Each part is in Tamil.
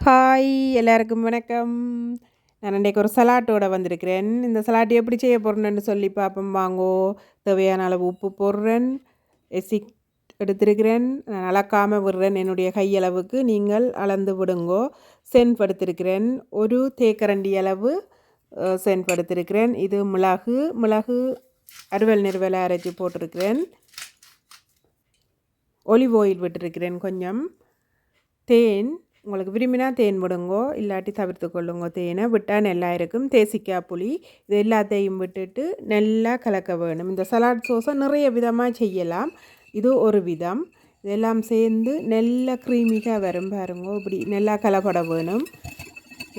ஹாய் எல்லாருக்கும் வணக்கம். நான் இன்றைக்கு ஒரு சலாட்டோட வந்திருக்கிறேன். இந்த சலாட் எப்படி செய்ய போகிறேன்னு சொல்லி பார்ப்போம் வாங்கோ. தேவையான அளவு உப்பு போடுறேன், எசிக் எடுத்திருக்கிறேன், நான் அளக்காமல் விடுறேன். என்னுடைய கையளவுக்கு நீங்கள் அளந்து விடுங்கோ. சென்ட் படுத்திருக்கிறேன், ஒரு தேக்கரண்டி அளவு சென்ட் படுத்திருக்கிறேன். இது மிளகு அறுவல் நிறுவலை அரைச்சி போட்டிருக்கிறேன். ஒலிவ் ஆயில் விட்டுருக்கிறேன் கொஞ்சம். தேன் உங்களுக்கு விரும்பினா தேன் விடுங்கோ, இல்லாட்டி தவிர்த்து கொள்ளுங்கோ. தேனை விட்டால் நல்லா இருக்கும். தேசிக்காய் புளி இது எல்லாத்தையும் விட்டுட்டு நல்லா கலக்க வேணும். இந்த சலாட் சோஸை நிறைய விதமாக செய்யலாம். இது ஒரு விதம். இதெல்லாம் சேர்ந்து நல்லா க்ரீமிக்காக வரும் பாருங்கோ. இப்படி நல்லா கலப்பட வேணும்.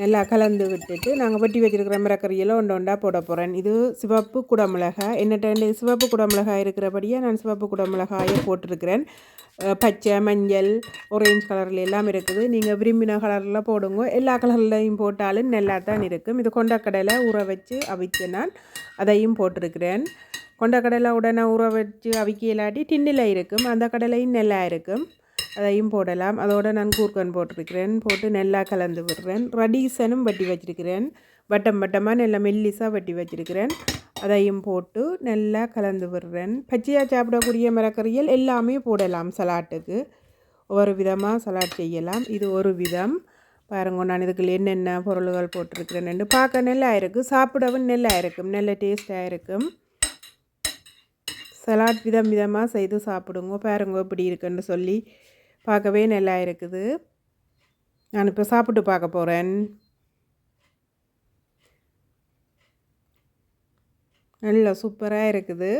நல்லா கலந்து விட்டுட்டு நாங்கள் வெட்டி வச்சுருக்கிற மிளகறியெல்லாம் ஒன்றா போட போகிறேன். இது சிவப்பு குடமிளகாய். என்னட்ட சிவப்பு குடமிளகாய் இருக்கிறபடியே நான் சிவப்பு குடமிளகாயை போட்டிருக்கிறேன். பச்சை, மஞ்சள், ஆரஞ்சு கலரில் எல்லாம் இருக்குது. நீங்கள் விரும்பின கலரில் போடுங்க. எல்லா கலர்லையும் போட்டாலும் நல்லா தான் இருக்கும். இது கொண்டக்கடலை ஊற வச்சு அவிச்சு நான் அதையும் போட்டிருக்கிறேன். கொண்டக்கடலை உடனே ஊற வச்சு அவிக்க இல்லாட்டி டின்னில் இருக்கும், அந்த கடலையும் நல்லா இருக்கும், அதையும் போடலாம். அதோடு நான் கூர்க்கன் போட்டிருக்கிறேன். போட்டு நல்லா கலந்து விடுறேன். ரடீசனும் வட்டி வச்சுருக்கிறேன். வட்டமாக நல்லா மெல்லிஸாக வட்டி வச்சுருக்கிறேன். அதையும் போட்டு நல்லா கலந்து விடுறேன். பச்சையாக சாப்பிடக்கூடிய மிளகறிகள் எல்லாமே போடலாம் சலாட்டுக்கு. ஒரு விதமாக சலாட் செய்யலாம். இது ஒரு விதம். பாருங்க, நான் இதுக்கு என்னென்ன பொருள்கள் போட்டிருக்கிறேன்னு பார்க்க நல்லா இருக்கும், சாப்பிடவும் நல்லா இருக்கும், நல்ல டேஸ்ட்டாக இருக்கும். சலாட் விதமாக செய்து சாப்பிடுங்க. பாருங்க இப்படி இருக்குன்னு சொல்லி பார்க்கவே நல்லா இருக்குது. நான் இப்போ சாப்பிட்டு பார்க்க போகிறேன். நல்லா சூப்பராக இருக்குது.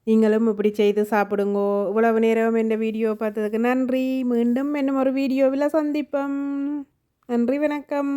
நீங்களும் இப்படி செய்து சாப்பிடுங்கோ. இவ்வளவு நேரம் இந்த வீடியோ பார்த்ததுக்கு நன்றி. மீண்டும் இன்னும் ஒரு வீடியோவில் சந்திப்போம். நன்றி, வணக்கம்.